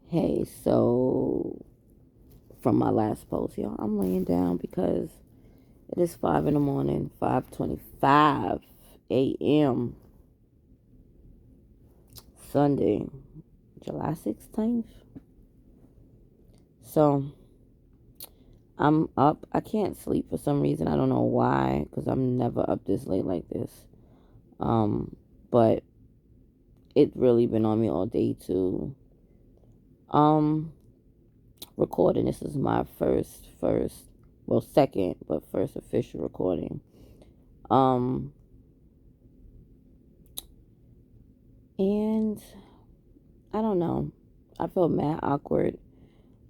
Hey, so from my last post, y'all, I'm laying down because it is 5 in the morning, 5:25 a.m. Sunday, July 16th. So I'm up. I can't sleep for some reason. I don't know why, because I'm never up this late like this. But it really been on me all day too. Um, Recording. This is my well, second, but first official recording. Um, and I don't know. I feel mad awkward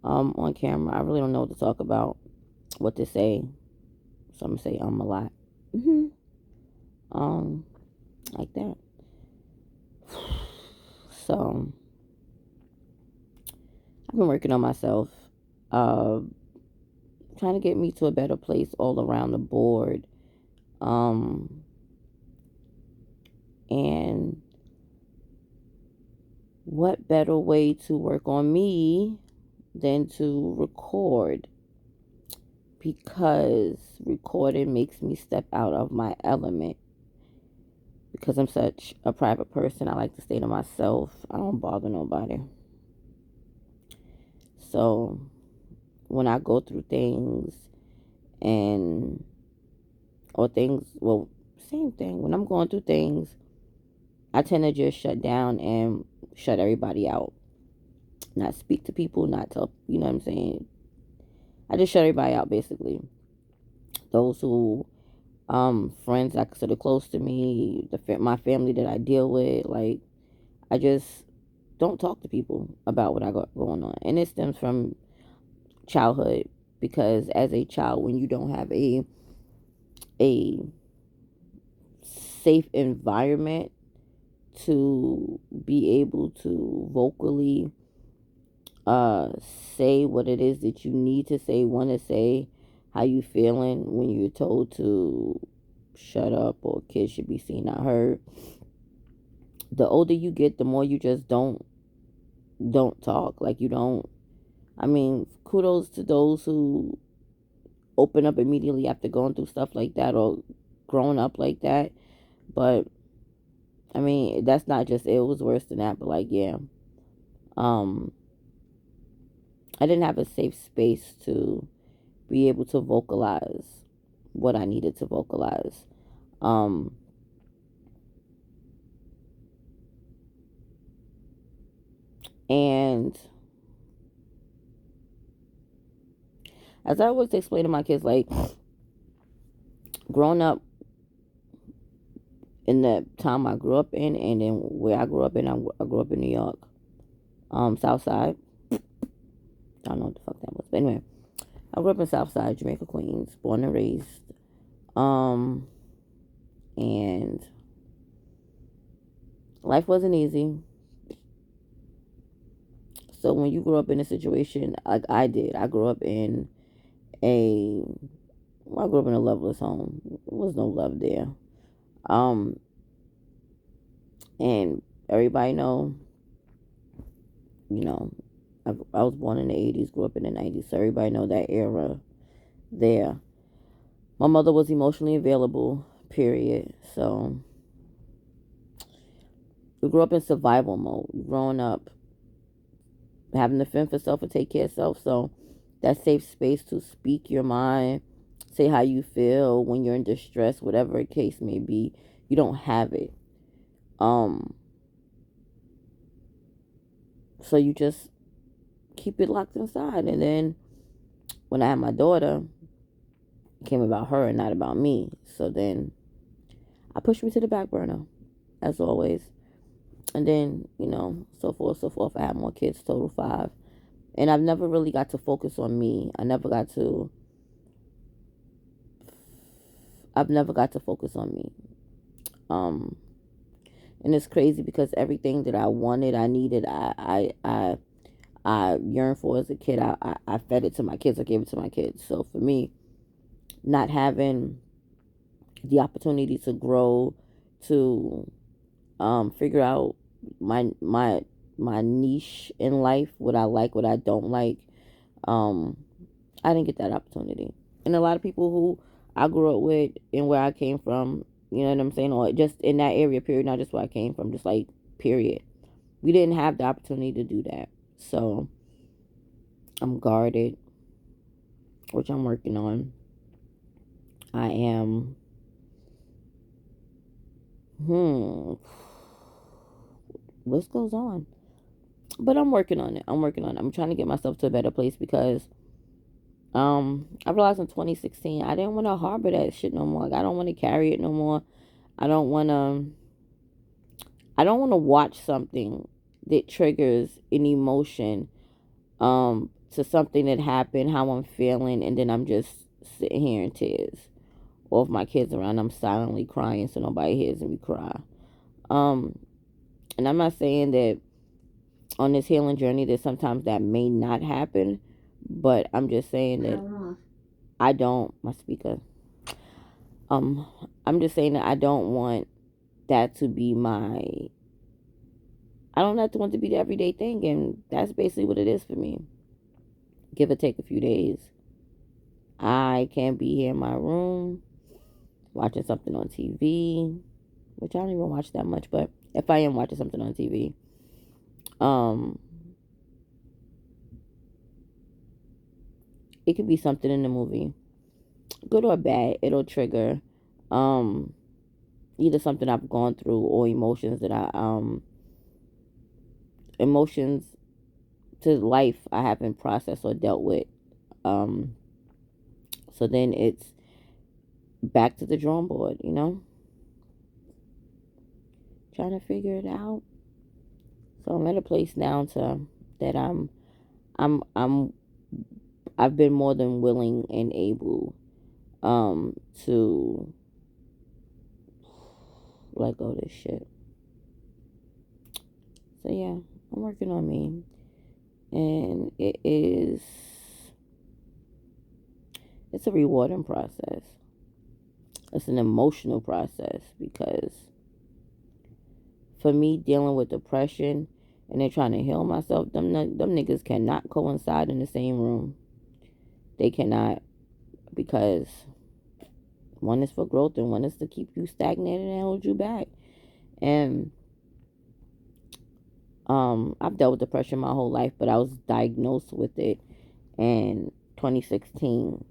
on camera. I really don't know what to talk about, what to say. So I'm gonna say a lot. hmm Um, like that. So I've been working on myself, uh, trying to get me to a better place all around the board. Um, and what better way to work on me than to record? Because recording makes me step out of my element. Because I'm such a private person, I like to stay to myself. I don't bother nobody. So when I go through things and or things, well, same thing. When I'm going through things, I tend to just shut down and shut everybody out. Not speak to people, not tell, you know what I'm saying? I just shut everybody out basically. Those who friends I consider close to me, my family that I deal with, like I just don't talk to people about what I got going on. And it stems from childhood because as a child when you don't have a safe environment to be able to vocally uh say what it is that you need to say, want to say, how you feeling when you're told to shut up or kids should be seen not heard. The older you get, the more you just don't talk. Like you don't. I mean, kudos to those who open up immediately after going through stuff like that or growing up like that. But I mean, that's not just it. It was worse than that. But like, yeah, um, I didn't have a safe space to be able to vocalize what I needed to vocalize. Um, and as I always explain to my kids, like growing up in the time I grew up in, and then where I grew up in, I grew up in New York, South Side. I don't know what the fuck that was, but anyway, I grew up in South Side, Jamaica, Queens, born and raised. Um, and life wasn't easy. So when you grow up in a situation like I did, a, I grew up in a loveless home. There was no love there. Um, and everybody know, you know, I was born in the 80s, grew up in the 90s, so everybody know that era there. My mother was emotionally available, period. So we grew up in survival mode. Growing up, having to fend for self and take care of self. So that safe space to speak your mind, say how you feel when you're in distress, whatever the case may be, you don't have it. Um, so you just keep it locked inside. And then when I had my daughter, it came about her and not about me. So then I pushed me to the back burner, as always. And then, so forth, so forth. I had more kids, total five. And I've never really got to focus on me. I've never got to focus on me. Um, and it's crazy because everything that I wanted, I needed, I yearned for as a kid. I fed it to my kids. I gave it to my kids. So for me, not having the opportunity to grow, to figure out my my my niche in life, what I like, what I don't like. Um, I didn't get that opportunity. And a lot of people who I grew up with and where I came from, you know what I'm saying, or just in that area, period, not just where I came from, just like period. We didn't have the opportunity to do that. So I'm guarded, which I'm working on. I am list goes on. But I'm working on it. I'm working on it. I'm trying to get myself to a better place because I realized in 2016 I didn't want to harbor that shit no more. Like, I don't want to carry it no more. I don't want to watch something that triggers an emotion to something that happened, how I'm feeling, and then I'm just sitting here in tears. Or if my kids around, I'm silently crying so nobody hears me cry. Um and I'm not saying that on this healing journey that sometimes that may not happen, but I'm just saying that I don't my speaker um I'm just saying that I don't want that to be my I don't have to want to be the everyday thing, and that's basically what it is for me. Give or take a few days, I can't be here in my room watching something on TV, which I don't even watch that much, but if I am watching something on TV, um it could be something in the movie, good or bad. It'll trigger um either something I've gone through or emotions that I emotions to life I haven't processed or dealt with. Um so then it's back to the drawing board, trying to figure it out. So I'm at a place now to that I'm I've been more than willing and able to let go of this shit. So yeah, I'm working on me, and it's a rewarding process. It's an emotional process because for me dealing with depression and then trying to heal myself, them niggas cannot coincide in the same room. They cannot, because one is for growth and one is to keep you stagnated and hold you back. And I've dealt with depression my whole life, but I was diagnosed with it in 2016.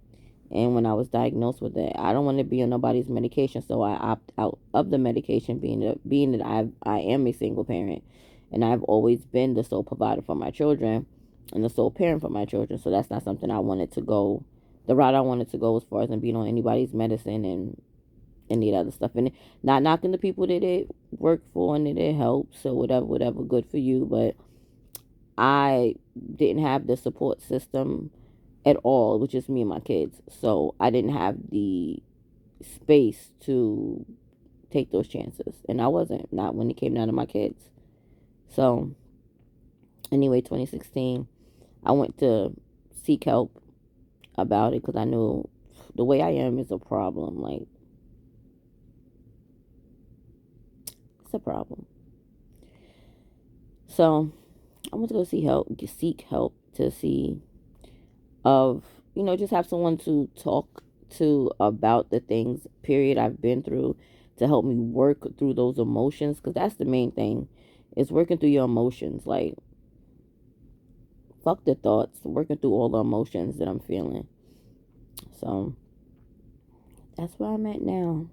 And when I was diagnosed with it, I don't want to be on nobody's medication, so I opt out of the medication. Being that I am a single parent, and I've always been the sole provider for my children, and the sole parent for my children. So that's not something I wanted to go, the route I wanted to go as far as being on anybody's medicine and any other stuff. And not knocking the people that it worked for and that it helps, so whatever, good for you. But I didn't have the support system at all, which is me and my kids. So I didn't have the space to take those chances. And I wasn't, not when it came down to my kids. So anyway, 2016, I went to seek help about it because I knew the way I am is a problem. Like, it's a problem. So I went to go seek help to see of, just have someone to talk to about the things, period, I've been through, to help me work through those emotions. Because that's the main thing, is working through your emotions. Like, fuck the thoughts, working through all the emotions that I'm feeling. So that's where I'm at now.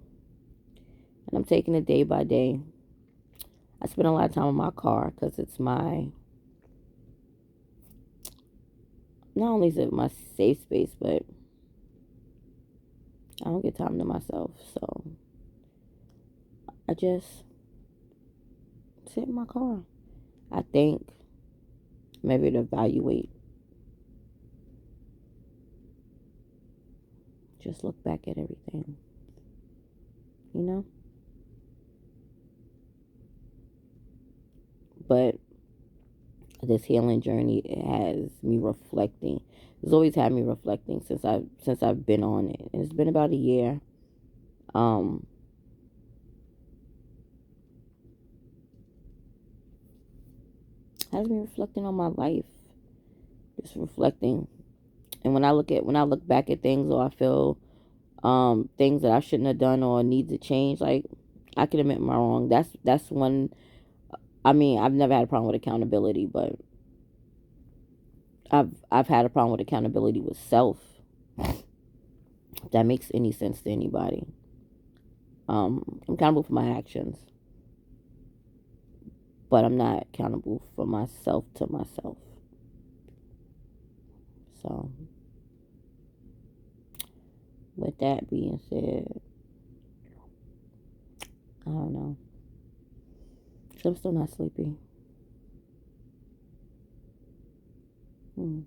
And I'm taking it day by day. I spend a lot of time in my car because it's my, not only is it my safe space, but I don't get time to myself. So I just sit in my car. I think, maybe to evaluate, just look back at everything, you know? But this healing journey has me reflecting. It's always had me reflecting since I've been on it. And it's been about a year. Um Has me reflecting on my life. Just reflecting. And when I look back at things, or I feel things that I shouldn't have done or need to change, like, I can admit my wrong. That's when, I mean, I've never had a problem with accountability, but I've had a problem with accountability with self. If that makes any sense to anybody. I'm accountable for my actions, but I'm not accountable for myself to myself. So, with that being said, I don't know. So I'm still not sleepy. Hmm.